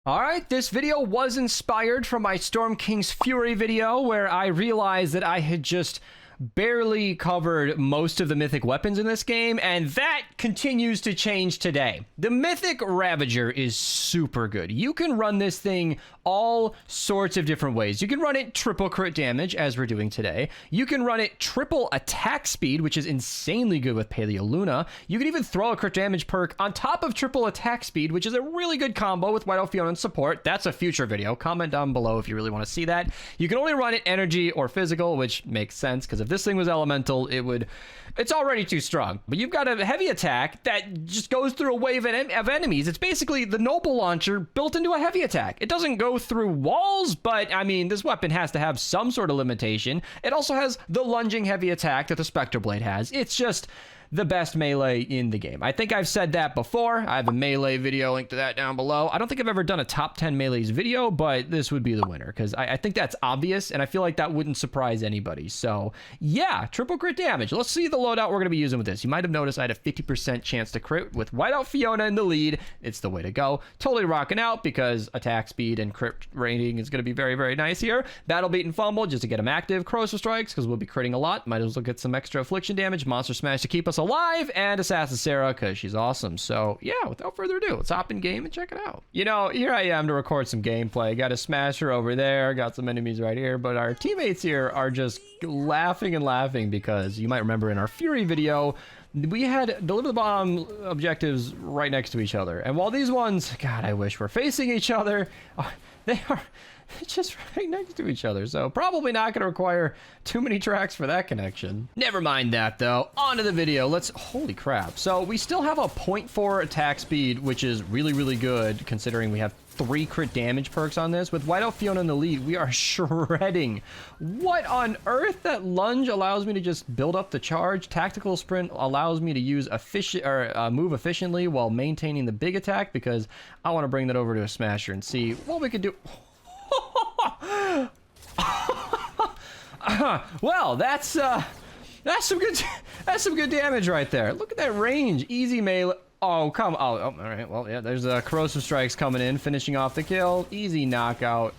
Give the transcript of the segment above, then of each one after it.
All right, this video was inspired from my Storm King's Fury video where I realized that I had just barely covered most of the mythic weapons in this game, and that continues to change today. The mythic Ravager is super good. You can run this thing all sorts of different ways. You can run it triple crit damage, as we're doing today. You can run it triple attack speed, which is insanely good with Paleo Luna. You can even throw a crit damage perk on top of triple attack speed, which is a really good combo with White Elf Fiona and support. That's a future video. Comment down below if you really want to see that. You can only run it energy or physical, which makes sense, because if this thing was elemental, it's already too strong. But you've got a heavy attack that just goes through a wave of enemies. It's basically the Noble Launcher built into a heavy attack. It doesn't go through walls, but I mean, this weapon has to have some sort of limitation. It also has the lunging heavy attack that the Spectre Blade has. It's just the best melee in the game. I think I've said that before. I have a melee video, link to that down below. I don't think I've ever done a top 10 melees video, but this would be the winner because I think that's obvious, and I feel like that wouldn't surprise anybody. So yeah, triple crit damage. Let's see the loadout we're going to be using with this. You might have noticed I had a 50% chance to crit with White Elf Fiona in the lead. It's the way to go. Totally rocking out because attack speed and crit rating is going to be very, very nice here. Battle Beat and Fumble just to get them active. Corrosive Strikes because we'll be critting a lot. Might as well get some extra affliction damage. Monster Smash to keep us alive, and Assassin Sarah because she's awesome. So yeah, without further ado, let's hop in game and check it out. You know, here I am to record some gameplay. Got a Smasher over there, got some enemies right here, but our teammates here are just laughing and laughing because you might remember in our Fury video, we had deliver the bomb objectives right next to each other. And while these ones, God, I wish were facing each other, they are just right next to each other, so probably not going to require too many tracks for that connection. Never mind that though, on to the video. Holy crap. So we still have a 0.4 attack speed, which is really, really good considering we have 3 crit damage perks on this. With White Elf Fiona in the lead, we are shredding. What on earth? That lunge allows me to just build up the charge. Tactical sprint allows me to use move efficiently while maintaining the big attack because I want to bring that over to a Smasher and see what we could do. Well, that's some good damage right there. Look at that range. Easy melee. Oh, come. Oh, all right. Well, yeah, there's Corrosive Strikes coming in, finishing off the kill. Easy knockout.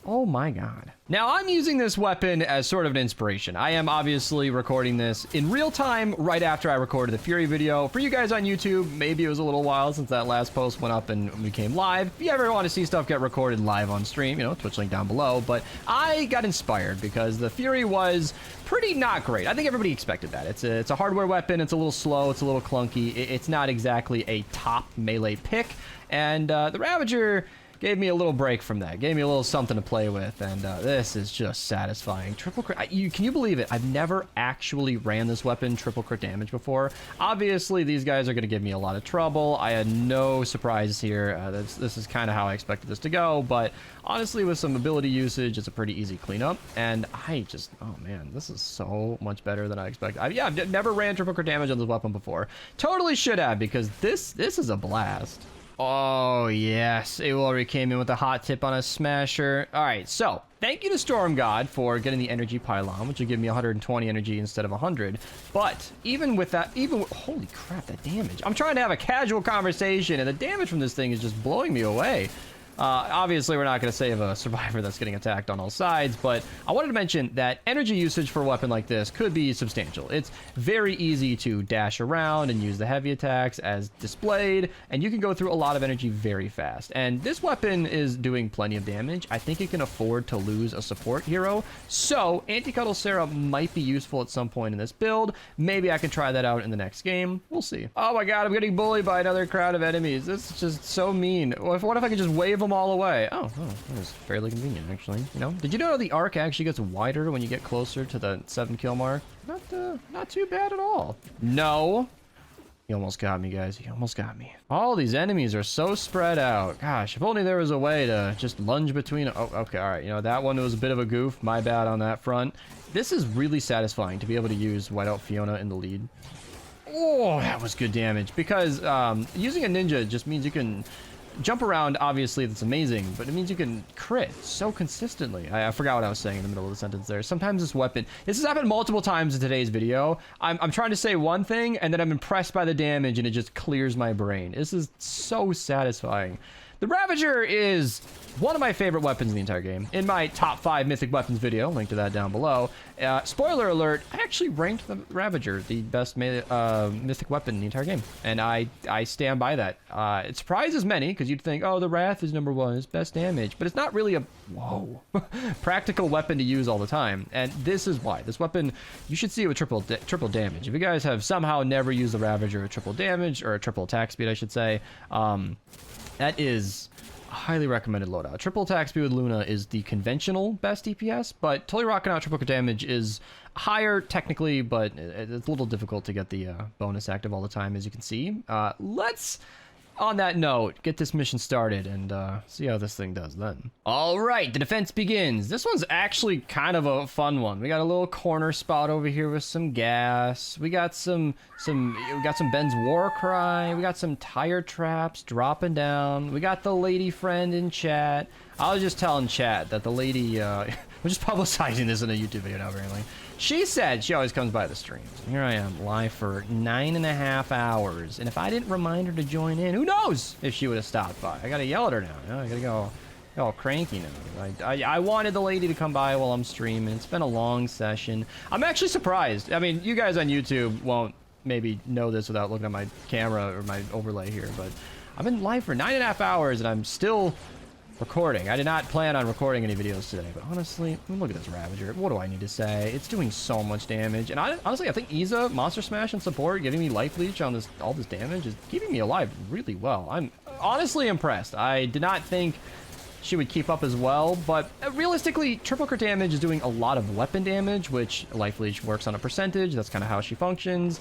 Oh my God. Now I'm using this weapon as sort of an inspiration. I am obviously recording this in real time right after I recorded the Fury video. For you guys on YouTube, maybe it was a little while since that last post went up and became live. If you ever want to see stuff get recorded live on stream, you know, Twitch link down below. But I got inspired because the Fury was pretty not great. I think everybody expected that. It's a hardware weapon. It's a little slow. It's a little clunky. It's not exactly a top melee pick. And the Ravager gave me a little break from that. Gave me a little something to play with, and this is just satisfying. Triple crit. Can you believe it? I've never actually ran this weapon triple crit damage before. Obviously, these guys are going to give me a lot of trouble. I had no surprises here. This is kind of how I expected this to go, but honestly, with some ability usage, it's a pretty easy cleanup, and oh man, this is so much better than I expected. Yeah, I've never ran triple crit damage on this weapon before. Totally should have, because this is a blast. Oh, yes. Aewol-ri came in with a hot tip on a Smasher. All right, so thank you to Storm God for getting the energy pylon, which will give me 120 energy instead of 100. But even with that, holy crap, that damage. I'm trying to have a casual conversation, and the damage from this thing is just blowing me away. Obviously, we're not going to save a survivor that's getting attacked on all sides, but I wanted to mention that energy usage for a weapon like this could be substantial. It's very easy to dash around and use the heavy attacks as displayed, and you can go through a lot of energy very fast. And this weapon is doing plenty of damage. I think it can afford to lose a support hero, so Anti-Cuddle Sarah might be useful at some point in this build. Maybe I can try that out in the next game. We'll see. Oh my God, I'm getting bullied by another crowd of enemies. This is just so mean. What if I could just wave them all away? Oh, that was fairly convenient, actually. You know, did you know the arc actually gets wider when you get closer to the 7 kill mark? Not too bad at all. No. He almost got me, guys. He almost got me. All these enemies are so spread out. Gosh, if only there was a way to just lunge between. Oh, okay, all right. You know, that one was a bit of a goof. My bad on that front. This is really satisfying to be able to use White Elf Fiona in the lead. Oh, that was good damage because using a ninja just means you can jump around. Obviously that's amazing, but it means you can crit so consistently. I forgot what I was saying in the middle of the sentence there. Sometimes this has happened multiple times in today's video. I'm trying to say one thing and then I'm impressed by the damage and it just clears my brain. This is so satisfying. The Ravager is one of my favorite weapons in the entire game. In my top 5 mythic weapons video, link to that down below. Spoiler alert, I actually ranked the Ravager the best mythic weapon in the entire game. And I stand by that. It surprises many, because you'd think, oh, the Wrath is #1, it's best damage. But it's not really a, whoa, practical weapon to use all the time. And this is why. This weapon, you should see it with triple damage. If you guys have somehow never used the Ravager with triple damage, or a triple attack speed, I should say, that is highly recommended loadout. Triple attack speed with Luna is the conventional best DPS, but totally rocking out triple damage is higher technically, but it's a little difficult to get the bonus active all the time, as you can see. Let's, on that note, get this mission started and see how this thing does then. All right, the defense begins. This one's actually kind of a fun one. We got a little corner spot over here with some gas. We got some Ben's war cry. We got some tire traps dropping down. We got the lady friend in chat. I was just telling chat that the lady, we're just publicizing this in a YouTube video now, apparently. She said she always comes by the streams. Here I am, live for 9.5 hours. And if I didn't remind her to join in, who knows if she would have stopped by. I gotta yell at her now. You know? I gotta go all cranky now. I wanted the lady to come by while I'm streaming. It's been a long session. I'm actually surprised. I mean, you guys on YouTube won't maybe know this without looking at my camera or my overlay here, but I've been live for 9.5 hours and I'm still recording. I did not plan on recording any videos today, but honestly, look at this Ravager. What do I need to say? It's doing so much damage, and honestly, I think Iza, Monster Smash, and support giving me Life Leech on all this damage is keeping me alive really well. I'm honestly impressed. I did not think she would keep up as well, but realistically, triple crit damage is doing a lot of weapon damage, which Life Leech works on a percentage. That's kind of how she functions.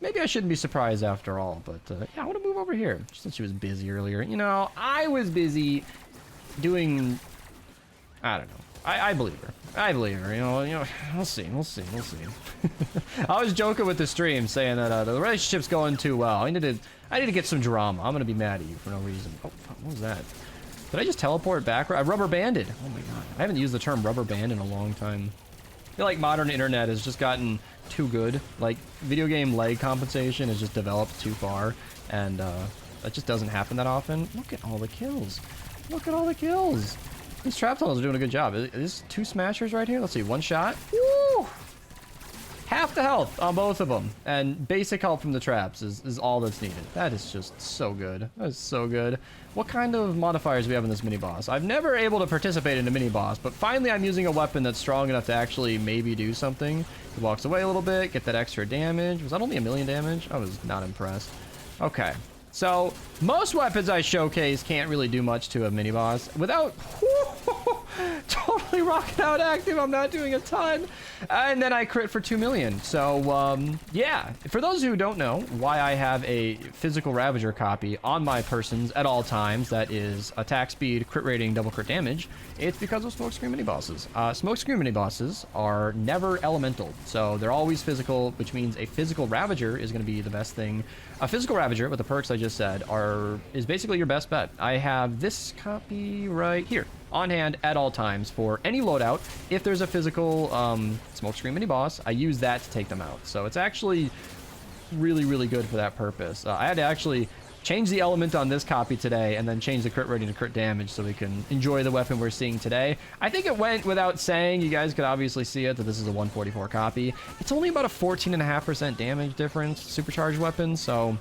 Maybe I shouldn't be surprised after all, but yeah, I want to move over here. She said she was busy earlier. You know, I was busy doing, I don't know. I believe her. I believe her, you know, we'll see. I was joking with the stream saying that the relationship's going too well. I need to get some drama. I'm going to be mad at you for no reason. Oh, fuck, what was that? Did I just teleport back? I rubber banded. Oh my god. I haven't used the term rubber band in a long time. I feel like modern internet has just gotten too good. Like, video game lag compensation has just developed too far, and that just doesn't happen that often. Look at all the kills. Look at all the kills. These trap tunnels are doing a good job. Is this 2 smashers right here? Let's see, 1 shot. Woo! Half the health on both of them, and basic help from the traps is all that's needed. That is just so good. That is so good. What kind of modifiers do we have in this mini-boss? I've never able to participate in a mini-boss, but finally I'm using a weapon that's strong enough to actually maybe do something. He walks away a little bit, get that extra damage. Was that only 1,000,000 damage? I was not impressed. Okay, so most weapons I showcase can't really do much to a mini-boss without... totally rocking out active. I'm not doing a ton. And then I crit for 2 million. So, yeah. For those who don't know why I have a physical Ravager copy on my persons at all times, that is attack speed, crit rating, double crit damage, it's because of Smokescreen mini-bosses. Smokescreen mini-bosses are never elemental. So they're always physical, which means a physical Ravager is going to be the best thing. A physical Ravager, with the perks I just said, is basically your best bet. I have this copy right here on hand at all times for any loadout. If there's a physical Smokescreen mini-boss, I use that to take them out. So it's actually really, really good for that purpose. I had to actually change the element on this copy today and then change the crit rating to crit damage so we can enjoy the weapon we're seeing today. I think it went without saying. You guys could obviously see it that this is a 144 copy. It's only about a 14.5% damage difference, supercharged weapon, so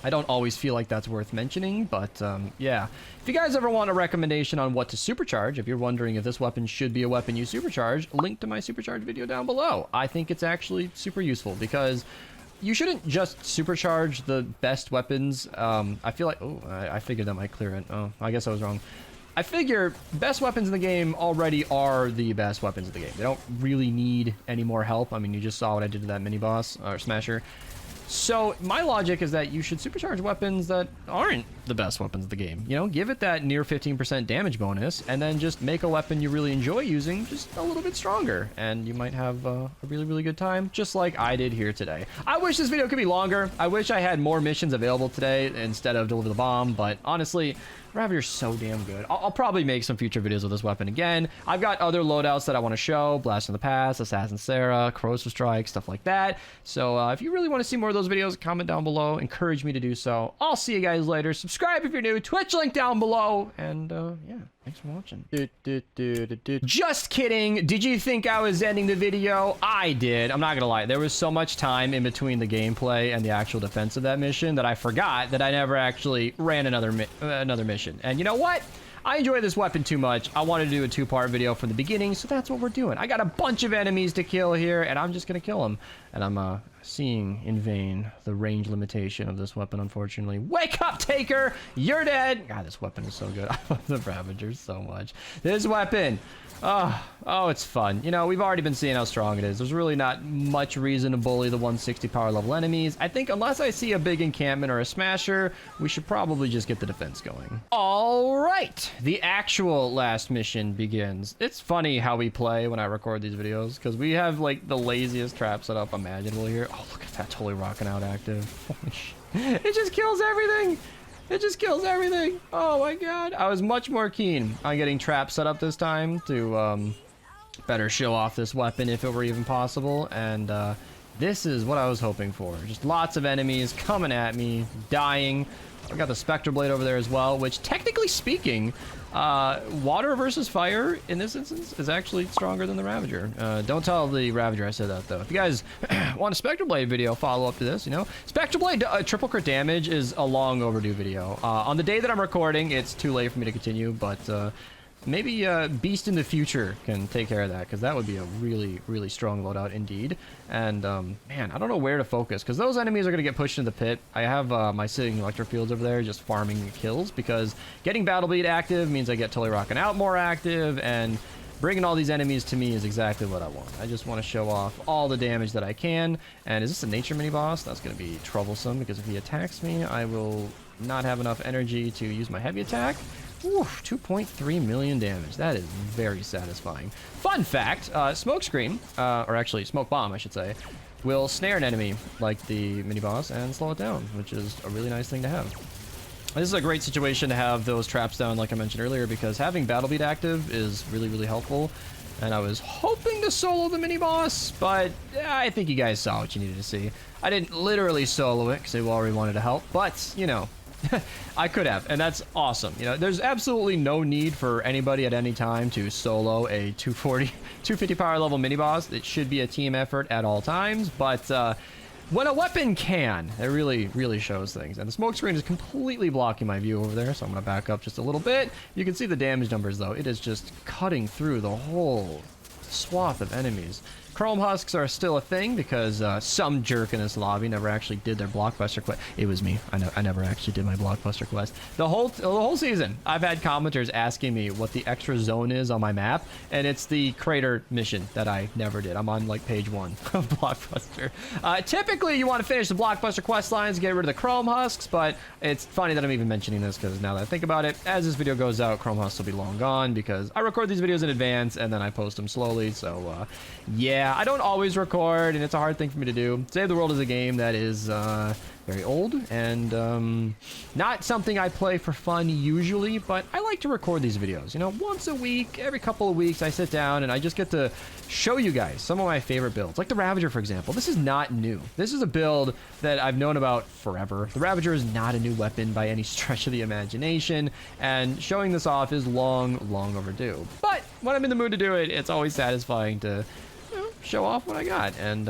I don't always feel like that's worth mentioning, but yeah. If you guys ever want a recommendation on what to supercharge, if you're wondering if this weapon should be a weapon you supercharge, link to my supercharge video down below. I think it's actually super useful because you shouldn't just supercharge the best weapons. I feel like, oh, I figured that might clear it. Oh, I guess I was wrong. I figure best weapons in the game already are the best weapons in the game. They don't really need any more help. I mean, you just saw what I did to that mini-boss, or Smasher. So my logic is that you should supercharge weapons that aren't the best weapons of the game. You know, give it that near 15% damage bonus, and then just make a weapon you really enjoy using just a little bit stronger, and you might have a really, really good time, just like I did here today. I wish this video could be longer. I wish I had more missions available today instead of Deliver the Bomb, but honestly, Ravager's so damn good. I'll probably make some future videos with this weapon again. I've got other loadouts that I want to show. Blast from the Past, Assassin Sarah, Corrosive Strike, stuff like that. So if you really want to see more of those videos, comment down below. Encourage me to do so. I'll see you guys later. Subscribe if you're new. Twitch link down below. And yeah, thanks for watching. Just kidding. Did you think I was ending the video? I did. I'm not gonna lie. There was so much time in between the gameplay and the actual defense of that mission that I forgot that I never actually ran another mission. And you know what? I enjoy this weapon too much. I wanted to do a two-part video from the beginning, so that's what we're doing. I got a bunch of enemies to kill here, and I'm just gonna kill them. And I'm seeing in vain the range limitation of this weapon, unfortunately. Wake up, Taker! You're dead! God, this weapon is so good. I love the Ravager so much. This weapon! Oh, it's fun. You know, we've already been seeing how strong it is. There's really not much reason to bully the 160 power level enemies. I think unless I see a big encampment or a smasher, we should probably just get the defense going. All right, the actual last mission begins. It's funny how we play when I record these videos because we have like the laziest trap setup imaginable here. Oh, look at that, totally rocking out active. Holy shit. It just kills everything. It just kills everything. Oh my god. I was much more keen on getting traps set up this time to better show off this weapon if it were even possible. And this is what I was hoping for. Just lots of enemies coming at me, dying. I got the Spectre Blade over there as well, which technically speaking, water versus fire in this instance is actually stronger than the Ravager. Don't tell the Ravager I said that though. If you guys want a Spectre Blade video follow up to this, you know, Spectre Blade triple crit damage is a long overdue video. On the day that I'm recording, it's too late for me to continue, but maybe Beast in the future can take care of that, because that would be a really, really strong loadout indeed. And man, I don't know where to focus, because those enemies are going to get pushed into the pit. I have my sitting electro fields over there just farming kills, because getting Battle Bleed active means I get Totally Rockin' Out more active, and bringing all these enemies to me is exactly what I want. I just want to show off all the damage that I can. And is this a nature mini boss? That's going to be troublesome, because if he attacks me, I will not have enough energy to use my heavy attack. Oof, 2.3 million damage. That is very satisfying. Fun fact, Smoke Screen, or actually Smoke Bomb, I should say, will snare an enemy like the mini-boss and slow it down, which is a really nice thing to have. This is a great situation to have those traps down, like I mentioned earlier, because having Battle Beat active is really, really helpful. And I was hoping to solo the mini-boss, but I think you guys saw what you needed to see. I didn't literally solo it, because Aewol-ri wanted to help, but, you know, I could have, and that's awesome. You know, there's absolutely no need for anybody at any time to solo a 250 power level mini boss. It should be a team effort at all times, but when a weapon can, it really, really shows things. And the smoke screen is completely blocking my view over there, so I'm going to back up just a little bit. You can see the damage numbers, though. It is just cutting through the whole swath of enemies. Chrome husks are still a thing because some jerk in this lobby never actually did their blockbuster quest. It was me. I never actually did my blockbuster quest. The whole season, I've had commenters asking me what the extra zone is on my map, and it's the crater mission that I never did. I'm on like page 1 of blockbuster. Typically, you want to finish the blockbuster quest lines, get rid of the chrome husks, but it's funny that I'm even mentioning this because now that I think about it, as this video goes out, chrome husks will be long gone because I record these videos in advance and then I post them slowly. So yeah. I don't always record, and it's a hard thing for me to do. Save the World is a game that is very old and not something I play for fun usually, but I like to record these videos. You know, once a week, every couple of weeks, I sit down and I just get to show you guys some of my favorite builds. Like the Ravager, for example. This is not new. This is a build that I've known about forever. The Ravager is not a new weapon by any stretch of the imagination, and showing this off is long, long overdue. But when I'm in the mood to do it, it's always satisfying to show off what I got. And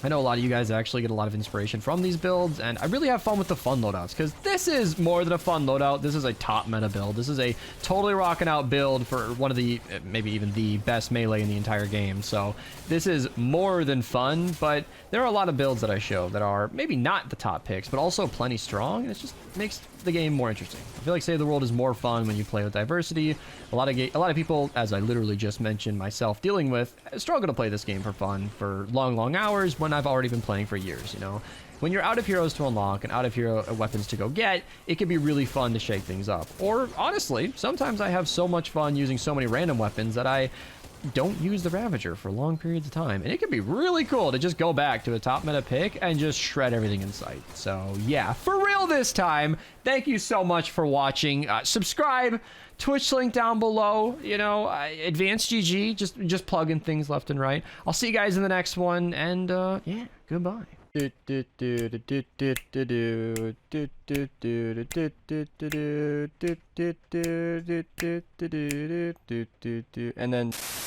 I know a lot of you guys actually get a lot of inspiration from these builds, and I really have fun with the fun loadouts because this is more than a fun loadout. This is a top meta build. This is a totally rocking out build for one of the, maybe even the best melee in the entire game. So this is more than fun, but there are a lot of builds that I show that are maybe not the top picks, but also plenty strong, and it just makes the game more interesting. I feel like Save the World is more fun when you play with diversity. A lot of people, as I literally just mentioned myself dealing with, struggle to play this game for fun for long hours when I've already been playing for years, you know. When you're out of heroes to unlock and out of hero weapons to go get, it can be really fun to shake things up. Or honestly, sometimes I have so much fun using so many random weapons that I don't use the Ravager for long periods of time. And it can be really cool to just go back to a top meta pick and just shred everything in sight. So yeah, for real this time. Thank you so much for watching. Subscribe, Twitch link down below, you know, Advanced GG, just plugging things left and right. I'll see you guys in the next one, and yeah, goodbye. And then